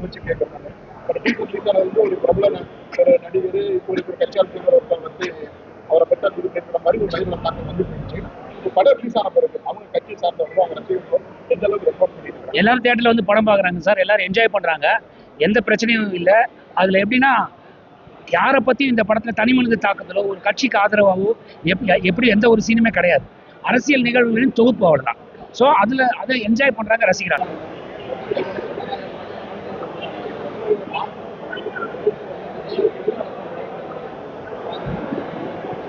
வச்சு கேட்கறாங்க. வந்து ஒரு பிரபல ஒரு நடிகர், இப்போ ஒரு கட்சியாளர் ஒருத்தர் வந்து அவரை பெற்ற இருக்கிற மாதிரி ஒரு லைவ்ல தாக்கம் வந்து போயிடுச்சு. இப்போ படம் ரிலீஸ் ஆன பிறகு அவங்க கட்சியை சார்ந்தவங்க அவங்க ரசிகர்கள் எந்த அளவுக்கு ரெஸ்பான்ஸ் பண்ணிருக்காங்க? எல்லாரும் தியேட்டர்ல வந்து படம் பாக்குறாங்க சார், எல்லாரும் என்ஜாய் பண்றாங்க, எந்த பிரச்சனையும் இல்லை. அதுல எப்படின்னா யாரை பத்தி இந்த படத்துல தனி மனித தாக்கத்திலோ ஒரு கட்சிக்கு ஆதரவாகவோ எப்படி எந்த ஒரு சீனுமே கிடையாது. அரசியல் நிகழ்வுகளின் தொகுப்பு அவ்வளவுதான். ஸோ அதுல அதை என்ஜாய் பண்றாங்க, ரசிக்கிறாங்க.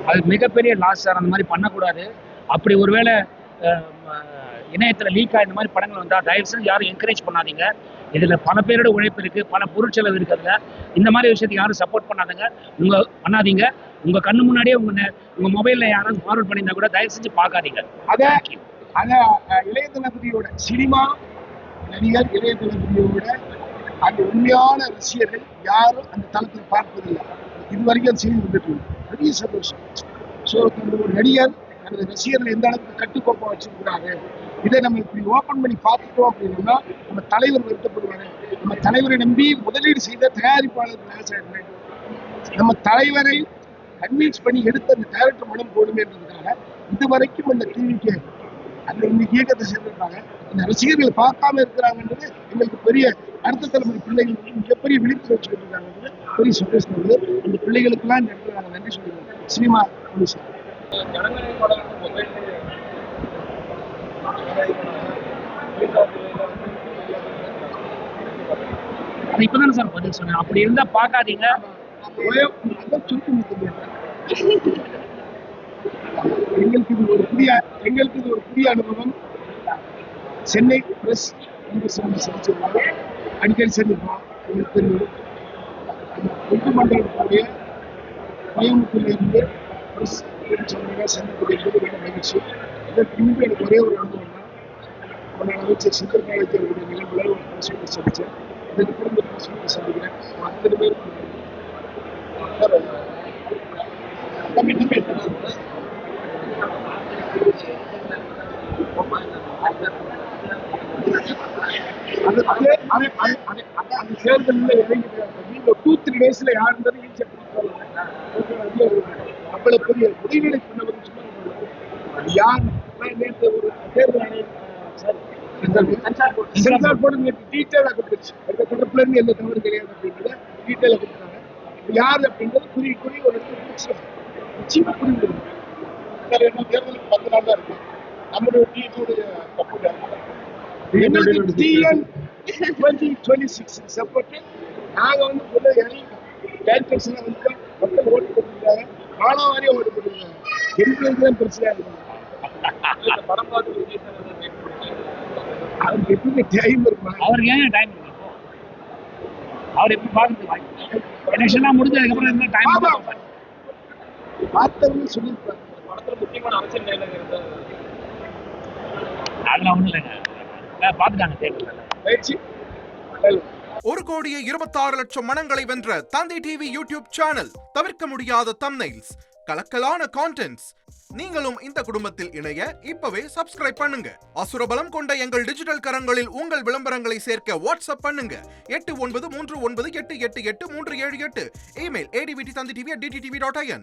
அது மிகப்பெரிய லாஸ் சார். அந்த மாதிரி பண்ணக்கூடாது. அப்படி ஒருவேளை இணையத்தில் லீக் இந்த மாதிரி படங்கள் வந்தால் தயவு செஞ்சு யாரும் என்கரேஜ் பண்ணாதீங்க. இதில் பல பேரோட உழைப்பு இருக்குது, பல பொருட்செலவு இருக்கிறதுல. இந்த மாதிரி விஷயத்துக்கு யாரும் சப்போர்ட் பண்ணாதீங்க. உங்கள் கண்ணு முன்னாடியே உங்கள் மொபைலில் யாராவது ஃபார்வர்ட் பண்ணியிருந்தா கூட தயவு செஞ்சு பார்க்காதீங்க. அதை இளைய தளபதியோட சினிமா நடிகர் இளைய தளபதியோட அந்த உண்மையான ரசிகர்கள் யாரும் அந்த தளத்தில் பார்ப்பதில்லை. இது வரைக்கும் அது செய்து வந்துட்டு பெரிய சந்தோஷம். ஸோ ஒரு நடிகர் அந்த ரசிகர்கள் எந்த அளவுக்கு கட்டுக்கோப்பா வச்சிருக்கிறாங்க, இதை நம்ம இப்படி ஓப்பன் பண்ணி பார்த்துட்டோம் அப்படின்னா நம்ம தலைவர் வருத்தப்படுவாங்க. நம்ம தலைவரை நம்பி முதலீடு செய்த தயாரிப்பாளர்கள் ஆசிரியர்கள் நம்ம தலைவரை கன்வின்ஸ் பண்ணி எடுத்த அந்த டைரக்டர் மனம் போடுமேன்றதுக்காக இது வரைக்கும் அந்த டிவிக்கு அந்த இன்னைக்கு இயக்கத்தை சேர்ந்திருக்காங்க. இந்த ரசிகர்கள் பார்க்காம இருக்கிறாங்கன்றது எங்களுக்கு பெரிய அடுத்த தலைமுறை பிள்ளைகளுக்கு மிகப்பெரிய விழிப்பு வச்சுக்கிட்டு இருக்காங்க. பெரிய சந்தோஷம் வந்து அந்த பிள்ளைகளுக்கெல்லாம் இந்த இடத்துல நாங்கள் நன்றி சொல்லுவோம். சினிமா போலீஸ் அது இப்பதானே சார் பதில் சொன்னேன். அப்படி இருந்தா பார்க்காதீங்க. எங்களுக்கு இது ஒரு புதிய அனுபவம். சென்னை பிரஸ் சந்திச்சிருக்கோம், அடிக்கடி சந்திப்போம். எங்களுக்கு தெரியும் ஒன்று மண்டலத்துடைய கோயம்புத்தூர்லேருந்து பிரஸ் சந்திக்கக்கூடிய ரொம்ப மகிழ்ச்சி. இதற்கு முன்பு எனக்கு ஒரே ஒரு அனுபவம் தான். முன்னாள் அமைச்சர் சுந்தர் காலத்தினுடைய நிலைமையில ஒரு பிரஸ் மீட்டை சந்தித்தேன். இதற்கு பிறகு பிரஸ் மீட்டை சந்திக்கிறேன். அத்தனை பேருக்கு தேர்தலில் 2-3 டேஸ்ல யாருன்றது அவ்வளவு பெரிய உதவிகளை பண்ணவர் யார் நேற்று ஒரு தேர்தல் சென்சார் போர்டு நேற்று டீட்டெயிலாக கொடுத்துருச்சு. அந்த தொடர்புல இருந்து எந்த தவறு கிடையாது அப்படின்றத டீட்டெயிலாக கொடுத்துருக்காங்க. யார் அப்படின்றது குறி ஒரு நிச்சயமா புரிந்து தேர்தலுக்கு 10 நாள் தான் இருக்கு. நம்மளுடைய டிஎனுடைய சப்போர்ட் டிஎன் 2026 சப்போர்ட் நாங்க வந்து உள்ள இறங்கி கேரக்டர்ஸ் எல்லாம் வந்து மக்கள் ஓட்டு போட்டுருக்காங்க. காலாவாரியா ஓட்டு போட்டுருக்காங்க. எங்களுக்கு தான் பிரச்சனையா இருக்கு. படம் பார்த்து அவருக்கு எப்பவுமே டைம் இருக்குமா? அவருக்கு ஏன் டைம் இருக்கு? அவர் எப்படி பார்த்து எலெக்ஷன்லாம் முடிஞ்சதுக்கப்புறம் என்ன டைம் பார்த்தவங்க சொல்லியிருப்பாங்க. படத்துல முக்கியமான அரசியல் நிலையில இருந்த அதெல்லாம் ஒன்றும் இல்லைங்க, பார்த்துட்டாங்க தேட்டர்ல. 1,26,00,000 மனங்களை வென்ற தந்தி டிவி யூடியூப் சேனல். தவிர்க்க முடியாத தம்ப்நெயில்ஸ், கலக்கலான கான்டென்ட்ஸ். நீங்களும் இந்த குடும்பத்தில் இணைய இப்பவே சப்ஸ்கிரைப் பண்ணுங்க. அசுரபலம் கொண்ட எங்கள் டிஜிட்டல் கரங்களில் உங்கள் விளம்பரங்களை சேர்க்க வாட்ஸ்அப் பண்ணுங்க. 8939888838. Email advttv@dttv.in.